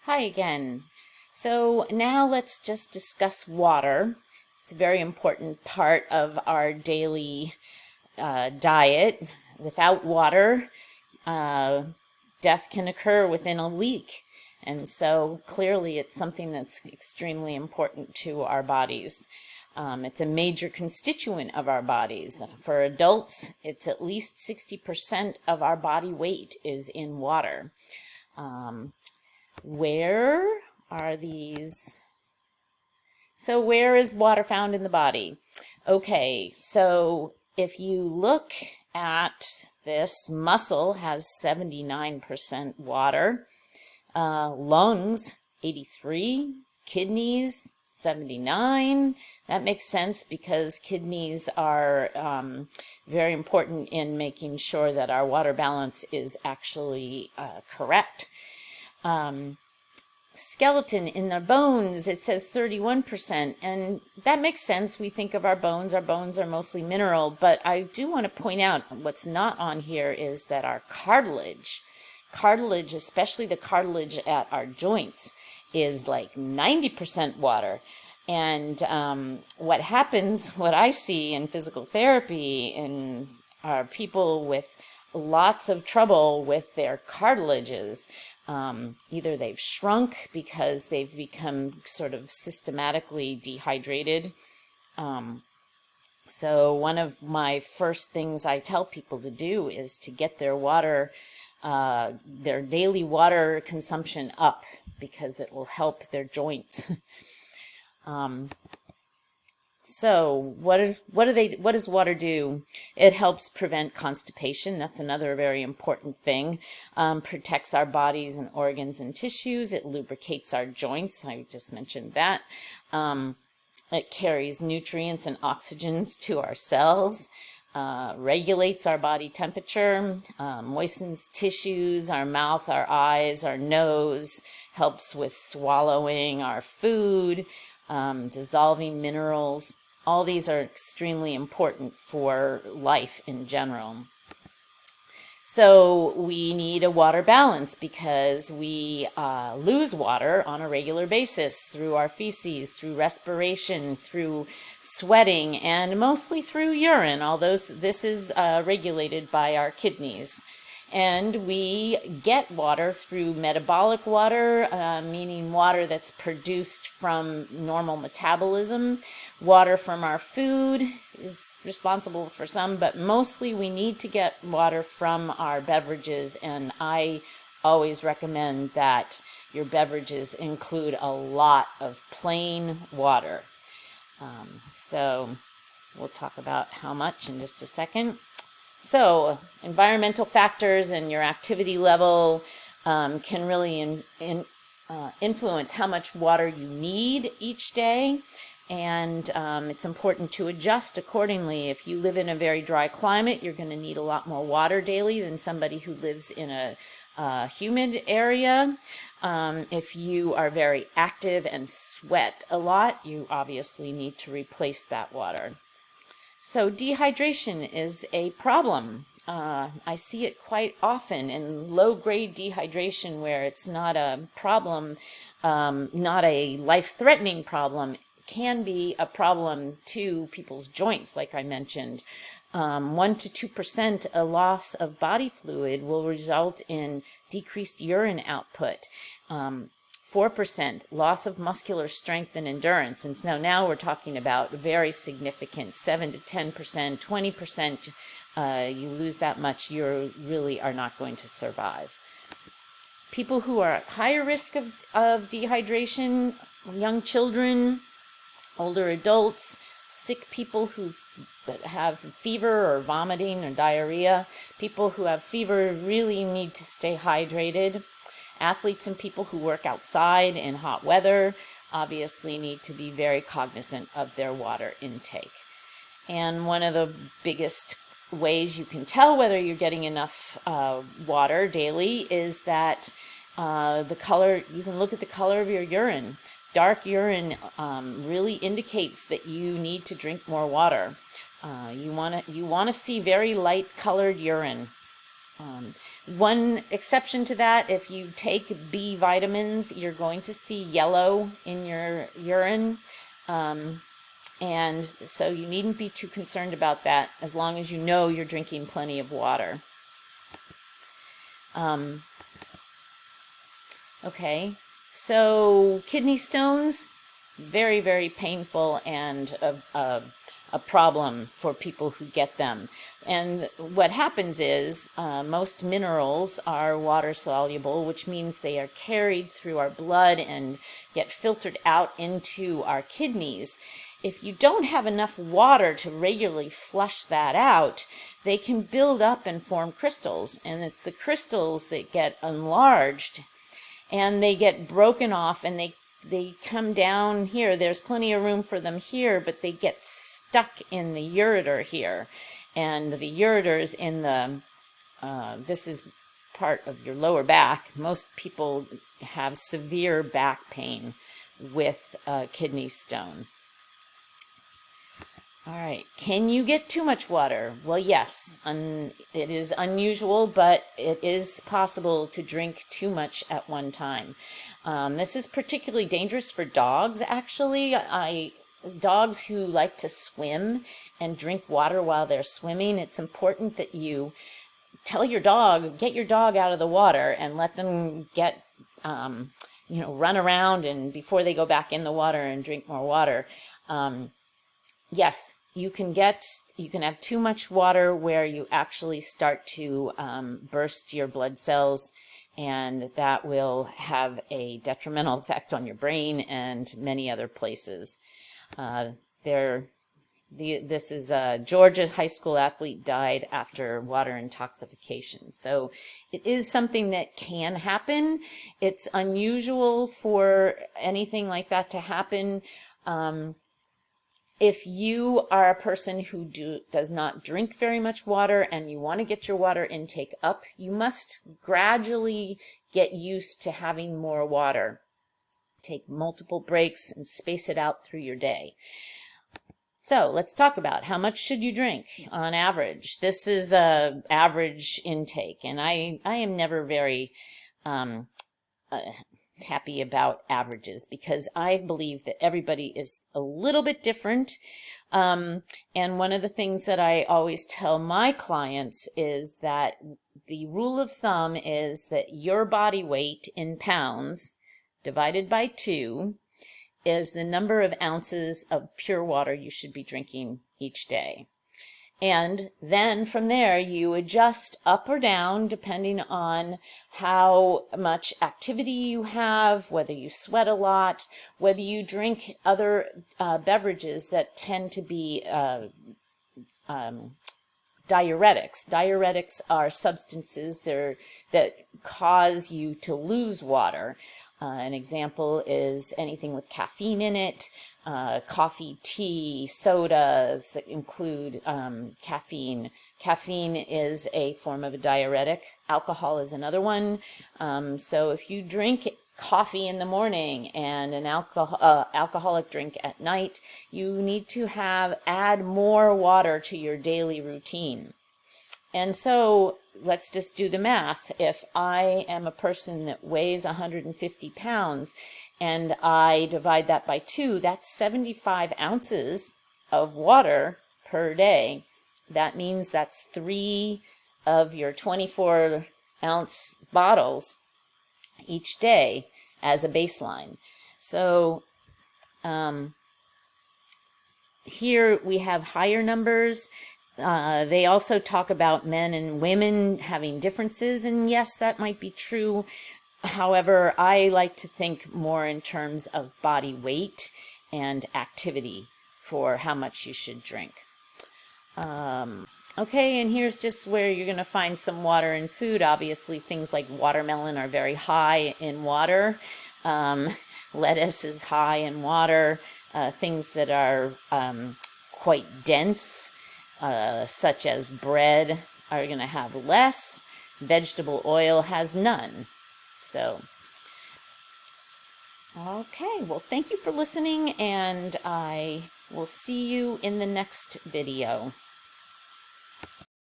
Hi again. So now let's just discuss water. It's a very important part of our daily diet. Without water, uh, death can occur within a week. And so clearly it's something that's extremely important to our bodies. It's a major constituent of our bodies. For adults, it's at least 60% of our body weight is in water. Um, where are these? So where is water found in the body? Okay, so if you look at this, muscle has 79% water, lungs 83, kidneys 79. That makes sense because kidneys are very important in making sure that our water balance is actually correct. Skeleton in their bones, it says 31%, and that makes sense. We think of our bones are mostly mineral, but I do want to point out what's not on here is that our cartilage, especially the cartilage at our joints, is like 90% water. And what happens, what I see in physical therapy are people with lots of trouble with their cartilages. Either they've shrunk because they've become sort of systematically dehydrated. So one of my first things I tell people to do is to get their water, their daily water consumption up because it will help their joints. So what does water do? It helps prevent constipation. That's another very important thing. Protects our bodies and organs and tissues. It lubricates our joints. I just mentioned that. It carries nutrients and oxygens to our cells. Regulates our body temperature, moistens tissues, our mouth, our eyes, our nose, helps with swallowing our food, dissolving minerals. All these are extremely important for life in general. So we need a water balance because we lose water on a regular basis through our feces, through respiration, through sweating, and mostly through urine, although this is regulated by our kidneys. And we get water through metabolic water, meaning water that's produced from normal metabolism. Water from our food is responsible for some, but mostly we need to get water from our beverages, and I always recommend that your beverages include a lot of plain water. So we'll talk about how much in just a second. So environmental factors and your activity level can really influence how much water you need each day. And it's important to adjust accordingly. If you live in a very dry climate, you're going to need a lot more water daily than somebody who lives in a humid area. If you are very active and sweat a lot, you obviously need to replace that water. So dehydration is a problem. I see it quite often in low-grade dehydration where it's not a problem, not a life-threatening problem. It can be a problem to people's joints, like I mentioned. 1 to 2% a loss of body fluid will result in decreased urine output. 4% loss of muscular strength and endurance. And so now we're talking about very significant 7 to 10%, 20%. You lose that much, you really are not going to survive. People who are at higher risk of dehydration, young children, older adults, sick people who have fever or vomiting or diarrhea. People who have fever really need to stay hydrated. Athletes and people who work outside in hot weather obviously need to be very cognizant of their water intake. And one of the biggest ways you can tell whether you're getting enough water daily is that the color, you can look at the color of your urine. Dark urine really indicates that you need to drink more water. You want to see very light colored urine. One exception to that, if you take B vitamins, you're going to see yellow in your urine. And so you needn't be too concerned about that as long as you know you're drinking plenty of water. Okay, so kidney stones, very, very painful and a problem for people who get them. And what happens is most minerals are water soluble, which means they are carried through our blood and get filtered out into our kidneys. If you don't have enough water to regularly flush that out, they can build up and form crystals, and it's the crystals that get enlarged and they get broken off, and they come down here. There's plenty of room for them here, but they get stuck in the ureter here. And the ureter's in the, this is part of your lower back. Most people have severe back pain with kidney stone. All right, can you get too much water? Well, yes, it is unusual, but it is possible to drink too much at one time. This is particularly dangerous for dogs, actually. Dogs who like to swim and drink water while they're swimming, it's important that you tell your dog, get your dog out of the water and let them get, run around and before they go back in the water and drink more water. Yes, you can have too much water where you actually start to burst your blood cells, and that will have a detrimental effect on your brain and many other places. This is a Georgia high school athlete died after water intoxication. So it is something that can happen. It's unusual for anything like that to happen. If you are a person who does not drink very much water and you want to get your water intake up, you must gradually get used to having more water. Take multiple breaks and space it out through your day. So let's talk about how much should you drink on average. This is a average intake, and I am never very happy about averages because I believe that everybody is a little bit different. And one of the things that I always tell my clients is that the rule of thumb is that your body weight in pounds divided by 2 is the number of ounces of pure water you should be drinking each day. And then from there, you adjust up or down depending on how much activity you have, whether you sweat a lot, whether you drink other beverages that tend to be diuretics. Diuretics are substances that cause you to lose water. An example is anything with caffeine in it. Coffee, tea, sodas include caffeine. Caffeine is a form of a diuretic. Alcohol is another one. So if you drink coffee in the morning and an alcoholic drink at night, you need to add more water to your daily routine. And so let's just do the math. If I am a person that weighs 150 pounds and I divide that by 2, that's 75 ounces of water per day. That means that's 3 of your 24-ounce bottles each day as a baseline. So here we have higher numbers. They also talk about men and women having differences, and yes, that might be true. However, I like to think more in terms of body weight and activity for how much you should drink. Okay, and here's just where you're going to find some water in food. Obviously, things like watermelon are very high in water. Lettuce is high in water. Things that are quite dense, such as bread, are going to have less. Vegetable oil has none. So, okay, well, thank you for listening, and I will see you in the next video.